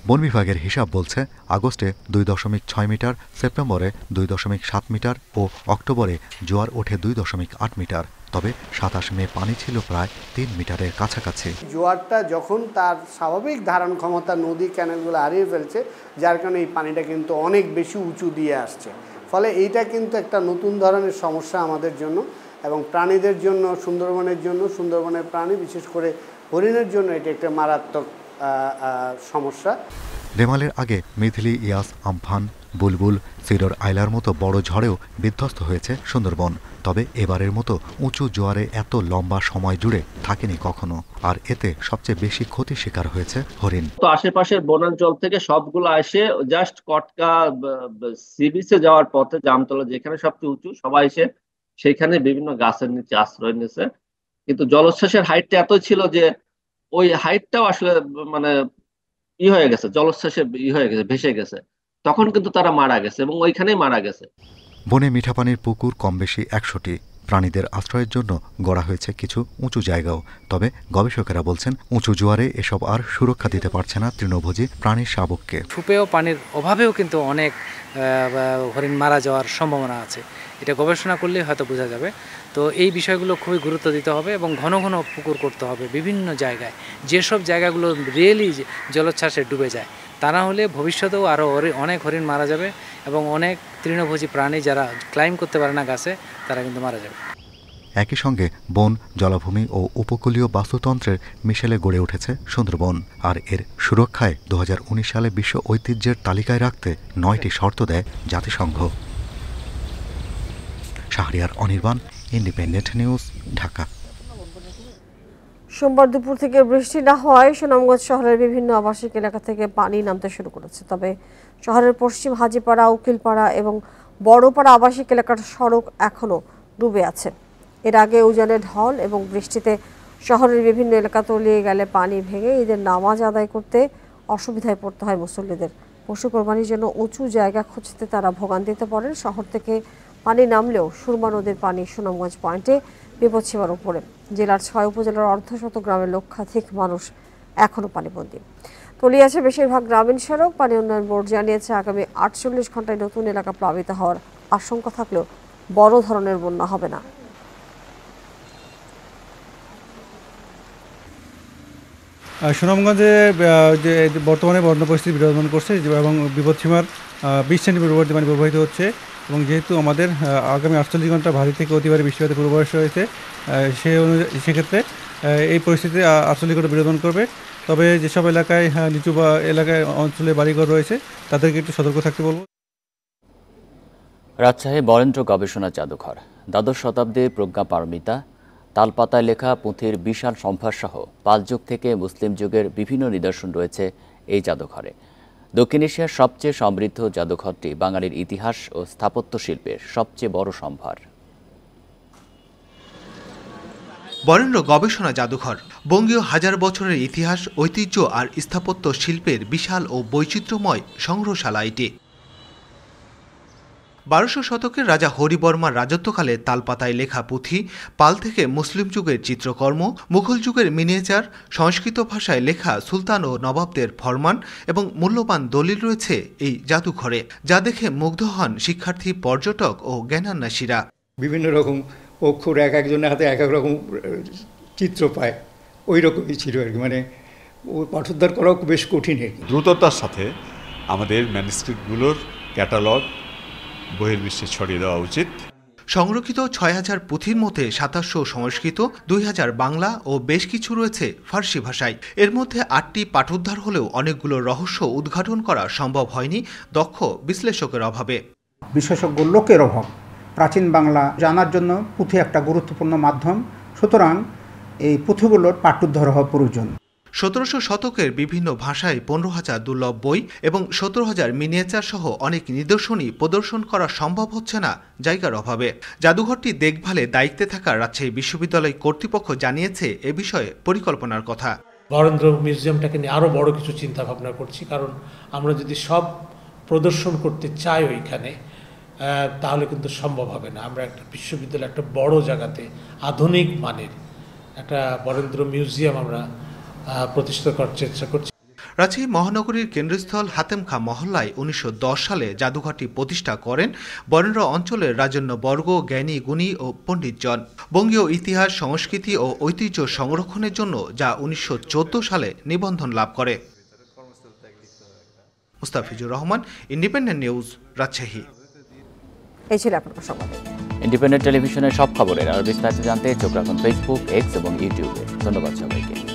বন বিভাগের হিসাব বলছে, আগস্টে 2.6 মিটার, সেপ্টেম্বরে 2.7 মিটার ও অক্টোবরে জোয়ার ওঠে 2.8 মিটার। তবে 27 মে পানি ছিল প্রায় 3 মিটারের কাছাকাছি। জোয়ারটা যখন তার স্বাভাবিক ধারণ ক্ষমতা নদী ক্যানেলগুলো হারিয়ে ফেলছে, যার কারণে এই পানিটা কিন্তু অনেক বেশি উঁচু দিয়ে আসছে। ফলে এইটা কিন্তু একটা নতুন ধরনের সমস্যা আমাদের জন্য এবং প্রাণীদের জন্য, সুন্দরবনের জন্য, সুন্দরবনের প্রাণী বিশেষ করে হরিণের জন্য এটা একটা মারাত্মক সমস্যা। রেমালের আগে মিথিলি, ইয়াস, আমফান, বুলবুল, সিডর আইলার মতো বড় ঝড়েও বিধ্বস্ত হয়েছে সুন্দরবন। তবে এবারের মতো উঁচু জোয়ারে এত লম্বা সময় জুড়ে থাকেনি কখনো, আর এতে সবচেয়ে বেশি ক্ষতির শিকার হয়েছে হরিণ। তো আশেপাশের বনাঞ্চল থেকে সবগুলো এসে জাস্ট কটকা সি বিচে যাওয়ার পথে জামতলা যেখানে সবচেয়ে উঁচু, সবাই এসে সেখানে বিভিন্ন গাছের নিচে আশ্রয় নিয়েছে। কিন্তু জলোচ্ছ্বাসের হাইটটা এত ছিল যে ওই হাইটটাও আসলে মানে হয়ে গেছে, জলোচ্ছ্বাসে হয়ে গেছে, ভেসে গেছে। তখন কিন্তু তারা মারা গেছে এবং ওইখানেই মারা গেছে। বনে মিঠা পানির পুকুর কম বেশি 100টি। প্রাণীদের আশ্রয়ের জন্য গড়া হয়েছে কিছু উঁচু জায়গাও। তবে গবেষকেরা বলছেন, উঁচু জোয়ারে এসব আর সুরক্ষা দিতে পারছে না তৃণভোজী প্রাণীর শাবককে। সুপেয় পানির অভাবেও কিন্তু অনেক হরিণ মারা যাওয়ার সম্ভাবনা আছে। এটা গবেষণা করলে হয়তো বোঝা যাবে। তো এই বিষয়গুলো খুবই গুরুত্ব দিতে হবে এবং ঘন ঘন পুকুর করতে হবে বিভিন্ন জায়গায়, যেসব জায়গাগুলো রিয়েলি জলোচ্ছ্বাসে ডুবে যায়। তা না হলে ভবিষ্যতেও আরও অনেক হরিণ মারা যাবে এবং অনেক তৃণভোজী প্রাণী যারা ক্লাইম্ব করতে পারে না গাছে তারা কিন্তু মারা যাবে। একই সঙ্গে বন, জলাভূমি ও উপকূলীয় বাস্তুতন্ত্রের মিশেলে গড়ে উঠেছে সুন্দরবন। আর এর সুরক্ষায় 2019 সালে বিশ্ব ঐতিহ্যের তালিকায় রাখতে 9টি শর্ত দেয় জাতিসংঘ। Shahriar Anirban, independent news, Dhaka. সোমবার দুপুর থেকে বৃষ্টি না হওয়ায় সুনামগঞ্জ শহরের বিভিন্ন আবাসিক এলাকা থেকে পানি নামতে শুরু করেছে। তবে শহরের পশ্চিম হাজীপাড়া, উকিলপাড়া এবং বড়পাড়া আবাসিক এলাকার সড়ক এখনও ডুবে আছে। এর আগে উজানের ঢল এবং বৃষ্টিতে শহরের বিভিন্ন এলাকা তলিয়ে গেলে পানি ভেঙে ঈদের নামাজ আদায় করতে অসুবিধায় পড়তে হয় মুসল্লিদের। পশু কোরবানির জন্য উঁচু জায়গা খুঁজতে তারা ভোগান্তিতে পড়েন। শহর থেকে পানি নামলেও সুরমা নদীর পানি সুনামগঞ্জ পয়েন্টে বিপদসীমার উপরে। জেলার 6 উপজেলার অর্ধশত গ্রামের লক্ষাধিক মানুষ এখনও পানিবন্দী। তলিয়ে আছে বেশিরভাগ গ্রামীণ সড়ক। পানি উন্নয়ন বোর্ড জানিয়েছে আগামী 48 ঘন্টায় নতুন এলাকা প্লাবিত হওয়ার আশঙ্কা থাকলেও বড় ধরনের বন্যা হবে না। সুনামগঞ্জে যে বর্তমানে বন্যা পরিস্থিতি বিরাজমান করছে এবং বিপদসীমার 20 সেন্টিমিটার উপর পানি প্রবাহিত হচ্ছে এবং যেহেতু আমাদের আগামী 48 ঘন্টা ভারী থেকে অতি ভারী বৃষ্টিপাতের পূর্বাভাস রয়েছে, সেক্ষেত্রে এই পরিস্থিতি 48 ঘন্টা বিরাজমান করবে। তবে যেসব এলাকায় নিচু বা এলাকায় অঞ্চলে বাড়িঘর রয়েছে তাদেরকে একটু সতর্ক থাকতে বলব। রাজশাহী বরেন্দ্র গবেষণা জাদুঘর। দ্বাদশ শতাব্দীর প্রজ্ঞা পারমিতা, তালপাতায় লেখা পুঁথির বিশাল সম্ভারসহ 5 যুগ থেকে মুসলিম যুগের বিভিন্ন নিদর্শন রয়েছে এই জাদুঘরে। দক্ষিণ এশিয়ার সবচেয়ে সমৃদ্ধ জাদুঘরটি বাঙালির ইতিহাস ও স্থাপত্য শিল্পের সবচেয়ে বড় সম্ভার। বরেন্দ্র গবেষণা জাদুঘর বঙ্গীয় হাজার বছরের ইতিহাস, ঐতিহ্য আর স্থাপত্য শিল্পের বিশাল ও বৈচিত্র্যময় সংগ্রহশালা এটি। 1200 শতকের রাজা হরিবর্মার রাজত্বকালে তালপাতায় লেখা পুঁথি, পাল থেকে মুসলিম যুগের চিত্রকর্ম, মুঘল যুগের মিনিয়েচার, সংস্কৃত ভাষায় লেখা সুলতান ও নবাবদের ফরমান এবং মূল্যবান দলিল রয়েছে এই জাদুঘরে, যা দেখে মুগ্ধ হন শিক্ষার্থী, পর্যটক ও জ্ঞানান্বেষীরা। বিভিন্ন রকম অক্ষর এক একজনের হাতে এক এক রকম চিত্র পায়, ওই রকমই ছিল আর কি। মানে ও পাঠোদ্ধার করাও বেশ কঠিন। দ্রুততার সাথে আমাদের ম্যানুস্ক্রিপ্টগুলোর ক্যাটালগ বহির্বিশ্বে ছড়িয়ে দেওয়া উচিত। সংরক্ষিত 6000 পুঁথির মধ্যে 2700 সংস্কৃত, 2000 বাংলা ও বেশ কিছু রয়েছে ফার্সি ভাষায়। এর মধ্যে 8টি পাঠোদ্ধার হলেও অনেকগুলো রহস্য উদ্ঘাটন করা সম্ভব হয়নি দক্ষ বিশ্লেষকের অভাবে। বিশেষজ্ঞ লোকের অভাব। প্রাচীন বাংলা জানার জন্য পুঁথি একটা গুরুত্বপূর্ণ মাধ্যম, সুতরাং এই পুঁথিগুলোর পাঠোদ্ধার হওয়া প্রয়োজন। 1700 শতকের বিভিন্ন ভাষায় 15,000 দুর্লভ বই এবং 17,000 মিনিয়েচার সহ অনেক নিদর্শনই প্রদর্শন করা সম্ভব হচ্ছে না জায়গার অভাবে। জাদুঘরটি দেখভালে দায়িত্বে থাকা রাজশাহী বিশ্ববিদ্যালয় কর্তৃপক্ষ জানিয়েছে এ বিষয়ে পরিকল্পনার কথা। বরেন্দ্র মিউজিয়ামটাকে নিয়ে আরও বড় কিছু চিন্তা ভাবনা করছি, কারণ আমরা যদি সব প্রদর্শন করতে চাই ওইখানে, তাহলে কিন্তু সম্ভব হবে না। আমরা একটা বিশ্ববিদ্যালয়, একটা বড় জায়গাতে আধুনিক মানের একটা বরেন্দ্র মিউজিয়াম আমরা প্রতিষ্ঠা করার চেষ্টা করছি। রাজশাহী মহানগরীর কেন্দ্রস্থল হাতেম খাঁ মহল্লায় 1910 সালে জাদুঘরটি প্রতিষ্ঠা করেন বরেন্দ্র অঞ্চলের রাজন্যবর্গ, জ্ঞানী, গুণী ও পণ্ডিতজন। বঙ্গীয় ইতিহাস, সংস্কৃতি ও ঐতিহ্য সংরক্ষণের জন্য যা 1914 সালে নিবন্ধন লাভ করে। Mustafizur Rahman, independent news, Rajshahi. এই ছিল আপনার সংবাদ। ইন্ডিপেন্ডেন্ট টেলিভিশনের সব খবরের আর বিস্তারিত জানতে চোখ রাখুন ফেসবুক, এক্স এবং ইউটিউবে। ধন্যবাদ সবাইকে।